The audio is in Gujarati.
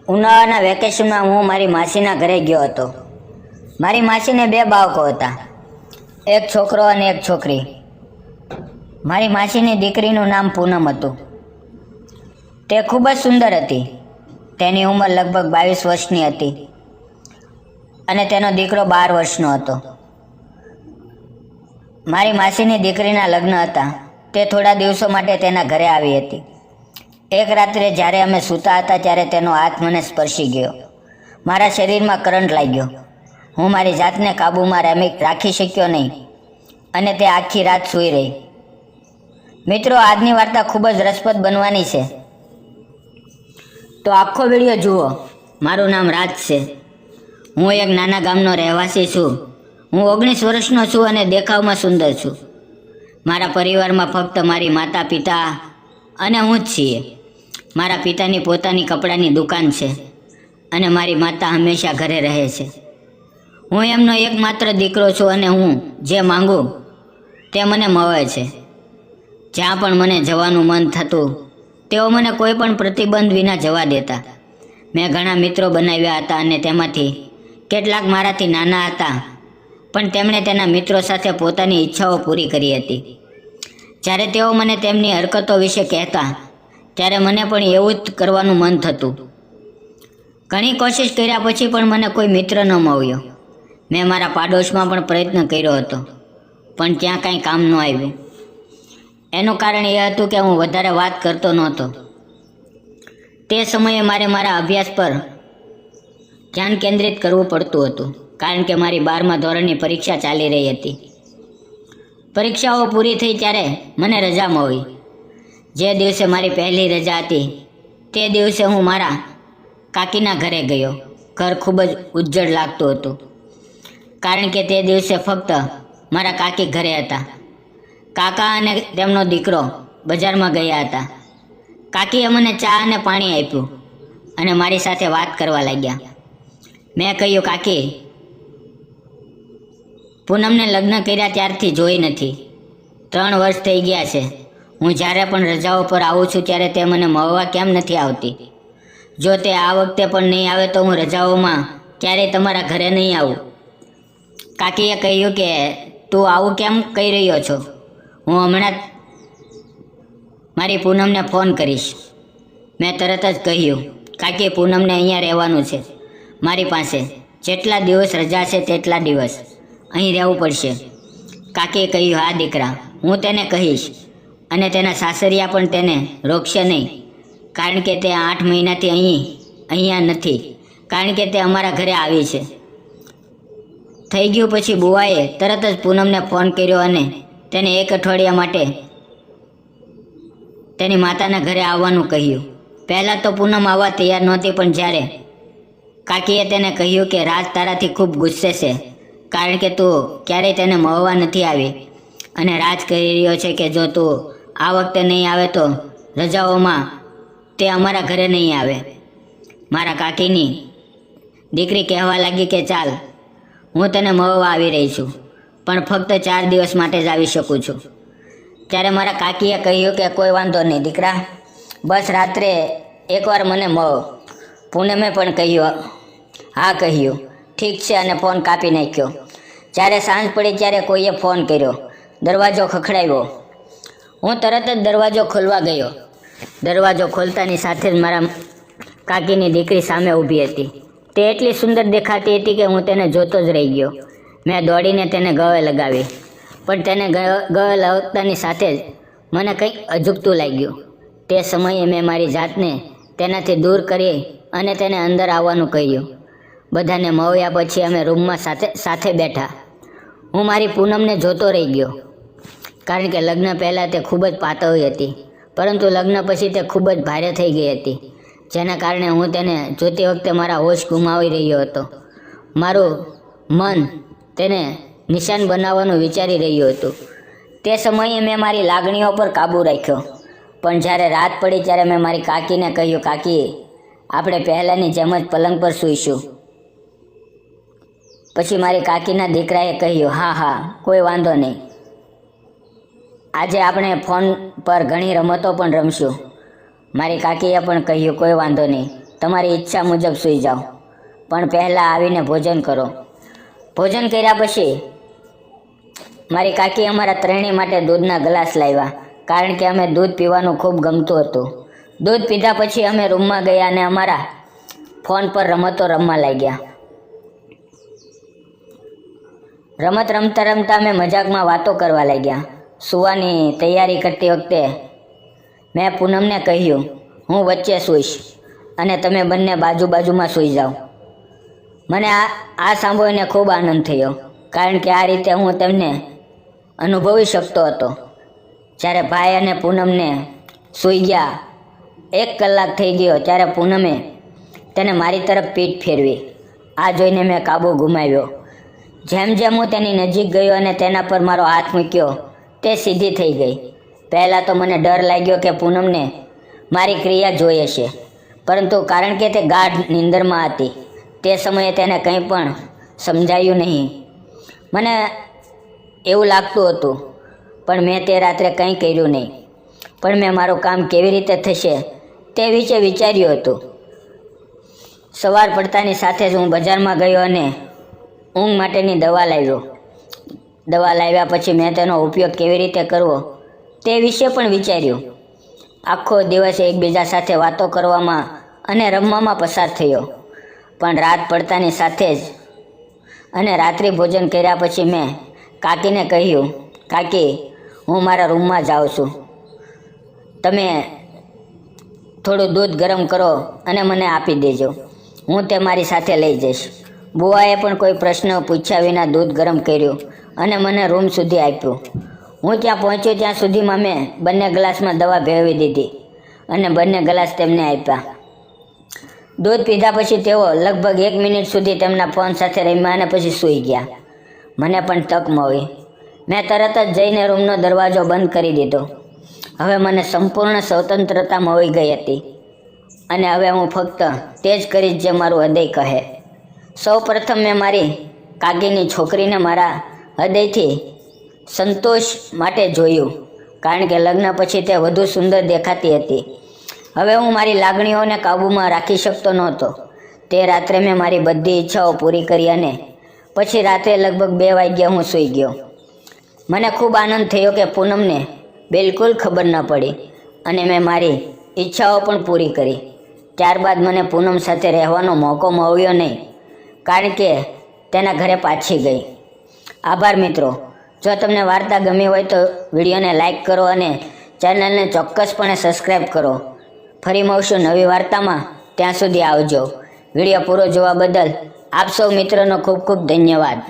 ઉનાળાના વેકેશનમાં હું મારી માસીના ઘરે ગયો હતો. મારી માસીને 2 બાળકો હતા, એક છોકરો અને એક છોકરી. મારી માસીની દીકરીનું નામ પૂનમ હતું. તે ખૂબ જ સુંદર હતી. તેની ઉંમર લગભગ 22 વર્ષની હતી અને તેનો દીકરો 12 વર્ષનો હતો. મારી માસીની દીકરીના લગ્ન હતા. તે થોડા દિવસો માટે તેના ઘરે આવી હતી. એક રાત્રે જ્યારે અમે સૂતા હતા ત્યારે તેનો હાથ મને સ્પર્શી ગયો. મારા શરીરમાં કરંટ લાગ્યો. હું મારી જાતને કાબૂમાં રાખી શક્યો નહીં અને તે આખી રાત સૂઈ રહી. મિત્રો, આજની વાર્તા ખૂબ જ રસપ્રદ બનવાની છે, તો આખો વિડીયો જુઓ. મારું નામ રાજ છે. હું એક નાના ગામનો રહેવાસી છું. હું 19 વર્ષનો છું અને દેખાવમાં સુંદર છું. મારા પરિવારમાં ફક્ત મારી માતા પિતા અને હું જ છીએ. મારા પિતાની પોતાની કપડાની દુકાન છે અને મારી માતા હંમેશા ઘરે રહે છે. હું એમનો એકમાત્ર દીકરો છું અને હું જે માંગું તે મને મળે છે. જ્યાં પણ મને જવાનું મન થતું તેઓ મને કોઈ પણ પ્રતિબંધ વિના જવા દેતા. મેં ઘણા મિત્રો બનાવ્યા હતા અને તેમાંથી કેટલાક મારાથી નાના હતા, પણ તેમણે તેના મિત્રો સાથે પોતાની ઈચ્છાઓ પૂરી કરી હતી. જ્યારે તેઓ મને તેમની હરકતો વિશે કહેતા ત્યારે મને પણ એવું જ કરવાનું મન થતું. ઘણી કોશિશ કર્યા પછી પણ મને કોઈ મિત્ર ન મળ્યો. મેં મારા પાડોશમાં પણ પ્રયત્ન કર્યો હતો, પણ ત્યાં કાંઈ કામ ન આવ્યું. એનું કારણ એ હતું કે હું વધારે વાત કરતો નહોતો. તે સમયે મારે મારા અભ્યાસ પર ધ્યાન કેન્દ્રિત કરવું પડતું હતું, કારણ કે મારી 12મા ધોરણની પરીક્ષા ચાલી રહી હતી. પરીક્ષાઓ પૂરી થઈ ત્યારે મને રજા મળી. જે દિવસે મારી પહેલી રજા હતી તે દિવસે હું મારા કાકીના ઘરે ગયો. ઘર ખૂબ જ ઉજ્જડ લાગતું હતું, કારણ કે તે દિવસે ફક્ત મારા કાકી ઘરે હતા. કાકા અને તેમનો દીકરો બજારમાં ગયા હતા. કાકીએ મને ચા અને પાણી આપ્યું અને મારી સાથે વાત કરવા લાગ્યા. મેં કહ્યું, કાકી, પૂનમને લગ્ન કર્યા ત્યારથી જોઈ નથી. 3 વર્ષ થઈ ગયા છે. હું જ્યારે પણ રજાઓ પર આવું છું ત્યારે તે મને મળવા કેમ નથી આવતી? જો તે આ વખતે પણ નહીં આવે તો હું રજાઓમાં ક્યારેય તમારા ઘરે નહીં આવું. કાકીએ કહ્યું કે તું આવું કેમ કહી રહ્યો છો? હું હમણાં જ મારી પૂનમને ફોન કરીશ. મેં તરત જ કહ્યું, કાકી, પૂનમને અહીંયા રહેવાનું છે મારી પાસે. જેટલા દિવસ રજા છે તેટલા દિવસ અહીં રહેવું પડશે. કાકીએ કહ્યું, હા દીકરા, હું તેને કહીશ અને તેના સાસરિયા પણ તેને રોકશે નહીં, કારણ કે તે 8 મહિનાથી અહીંયા નથી, કારણ કે તે અમારા ઘરે આવી છે. થઈ ગયું પછી બુવાએ તરત જ પૂનમને ફોન કર્યો અને તેને 1 અઠવાડિયા માટે તેની માતાના ઘરે આવવાનું કહ્યું. પહેલાં તો પૂનમ આવવા તૈયાર નહોતી, પણ જ્યારે કાકીએ તેને કહ્યું કે રાજ તારાથી ખૂબ ગુસ્સે છે, કારણ કે તું ક્યારેય તેને મળવા નથી આવી અને રાજ કહી રહ્યો છે કે જો તું આ વખતે નહીં આવે તો રજાઓમાં તે અમારા ઘરે નહીં આવે. મારા કાકીની દીકરી કહેવા લાગી કે ચાલ, હું તને મળવા આવી રહી છું, પણ ફક્ત 4 દિવસ માટે જ આવી શકું છું. ત્યારે મારા કાકીએ કહ્યું કે કોઈ વાંધો નહીં દીકરા, બસ રાત્રે એકવાર મને મળો. પૂનમે પણ કહ્યું, હા કહ્યું, ઠીક છે, અને ફોન કાપી નાખ્યો. જ્યારે સાંજ પડી ત્યારે કોઈએ ફોન કર્યો. દરવાજો ખખડાવ્યો. હું તરત જ દરવાજો ખોલવા ગયો. દરવાજો ખોલતાની સાથે જ મારા કાકીની દીકરી સામે ઊભી હતી. તે એટલી સુંદર દેખાતી હતી કે હું તેને જોતો જ રહી ગયો. મેં દોડીને તેને ગળે લગાવી, પણ તેને ગળે લગાવતાની સાથે જ મને કંઈક અજુગતું લાગ્યું. તે સમયે મેં મારી જાતને તેનાથી દૂર કરી અને તેને અંદર આવવાનું કહ્યું. બધાને મળ્યા પછી અમે રૂમમાં સાથે બેઠા. હું મારી પૂનમને જોતો રહી ગયો, કારણ કે લગ્ન પહેલાં તે ખૂબ જ પાતળી હતી, પરંતુ લગ્ન પછી તે ખૂબ જ ભારે થઈ ગઈ હતી, જેના કારણે હું તેને જોતી વખતે મારા હોશ ગુમાવી રહ્યો હતો. મારું મન તેને નિશાન બનાવવાનું વિચારી રહ્યું હતું. તે સમયે મેં મારી લાગણીઓ પર કાબૂ રાખ્યો, પણ જ્યારે રાત પડી ત્યારે મેં મારી કાકીને કહ્યું, કાકી, આપણે પહેલાંની જેમ જ પલંગ પર સૂઈશું. પછી મારી કાકીના દીકરાએ કહ્યું, હા હા, કોઈ વાંધો નહીં. આજે આપણે ફોન પર ઘણી રમતો પણ રમશું. મારી કાકીએ પણ કહ્યું, કોઈ વાંધો નહીં, તમારી ઈચ્છા મુજબ સૂઈ જાઓ, પણ પહેલાં આવીને ભોજન કરો. ભોજન કર્યા પછી મારી કાકી અમારા ત્રણેય માટે દૂધના ગ્લાસ લાવ્યા, કારણ કે અમે દૂધ પીવાનું ખૂબ ગમતું હતું. દૂધ પીધા પછી અમે રૂમમાં ગયા અને અમારા ફોન પર રમતો રમવા લાગ્યા. રમત રમતા રમતા અમે મજાકમાં વાતો કરવા લાગ્યા. સૂવાની તૈયારી કરતી વખતે મેં પૂનમને કહ્યું, હું વચ્ચે સૂઈશ અને તમે બંને બાજુમાં સૂઈ જાઓ. મને આ સાંભળીને ખૂબ આનંદ થયો, કારણ કે આ રીતે હું તેમને અનુભવી શકતો હતો. જ્યારે ભાઈ અને પૂનમને સૂઈ ગયા 1 કલાક થઈ ગયો ત્યારે પૂનમે તેને મારી તરફ પીઠ ફેરવી. આ જોઈને મેં કાબુ ગુમાવ્યો. જેમ જેમ હું તેની નજીક ગયો અને તેના પર મારો હાથ મૂક્યો, તે સીધી થઈ ગઈ. પહેલાં તો મને ડર લાગ્યો કે પૂનમને મારી ક્રિયા જોઈ હશે, પરંતુ કારણ કે તે ગાઢ નિંદરમાં હતી તે સમયે તેને કંઈ પણ સમજાયું નહીં. મને એવું લાગતું હતું, પણ મેં તે રાત્રે કંઈ કર્યું નહીં. પણ મેં મારું કામ કેવી રીતે થશે તે વિશે વિચાર્યું હતું. સવાર પડતાની સાથે જ હું બજારમાં ગયો અને ઊંઘ માટેની દવા લાવ્યો. દવા લાવ્યા પછી મેં તેનો ઉપયોગ કેવી રીતે કરવો તે વિશે પણ વિચાર્યું. આખો દિવસ એકબીજા સાથે વાતો કરવામાં અને રમવામાં પસાર થયો. પણ રાત પડતાની સાથે જ અને રાત્રિ ભોજન કર્યા પછી મેં કાકીને કહ્યું, કાકી, હું મારા રૂમમાં જાઉં છું. તમે થોડું દૂધ ગરમ કરો અને મને આપી દેજો. હું તે મારી સાથે લઈ જઈશ. બુઆએ પણ કોઈ પ્રશ્ન પૂછ્યા વિના દૂધ ગરમ કર્યું અને મને રૂમ સુધી આપ્યું. હું ત્યાં પહોંચ્યો ત્યાં સુધીમાં મેં બંને ગ્લાસમાં દવા ભેળવી દીધી અને બંને ગ્લાસ તેમને આપ્યા. દૂધ પીધા પછી તેઓ લગભગ 1 મિનિટ સુધી તેમના ફોન સાથે રમ્યા અને પછી સૂઈ ગયા. મને પણ તક મળી. મેં તરત જ જઈને રૂમનો દરવાજો બંધ કરી દીધો. હવે મને સંપૂર્ણ સ્વતંત્રતા મળી ગઈ હતી અને હવે હું ફક્ત તે જ કરીશ જે મારું હૃદય કહે. સૌ પ્રથમ મેં મારી કાકીની છોકરીને મારા હૃદયથી સંતોષ માટે જોયું, કારણ કે લગ્ન પછી તે વધુ સુંદર દેખાતી હતી. હવે હું મારી લાગણીઓને કાબૂમાં રાખી શકતો નહોતો. તે રાત્રે મેં મારી બધી ઈચ્છાઓ પૂરી કરી અને પછી રાત્રે લગભગ 2 વાગ્યે હું સૂઈ ગયો. મને ખૂબ આનંદ થયો કે પૂનમને બિલકુલ ખબર ન પડી અને મેં મારી ઈચ્છાઓ પણ પૂરી કરી. ત્યારબાદ મને પૂનમ સાથે રહેવાનો મોકો મળ્યો નહીં, કારણ કે તેના ઘરે પાછી ગઈ. આભાર મિત્રો. જો તમને વાર્તા ગમી હોય તો વિડીયોને લાઈક કરો અને ચેનલને ચોક્કસપણે સબસ્ક્રાઈબ કરો. ફરી મળશું નવી વાર્તામાં. ત્યાં સુધી આવજો. વિડીયો પૂરો જોવા બદલ આપ સૌ મિત્રોનો ખૂબ ખૂબ ધન્યવાદ.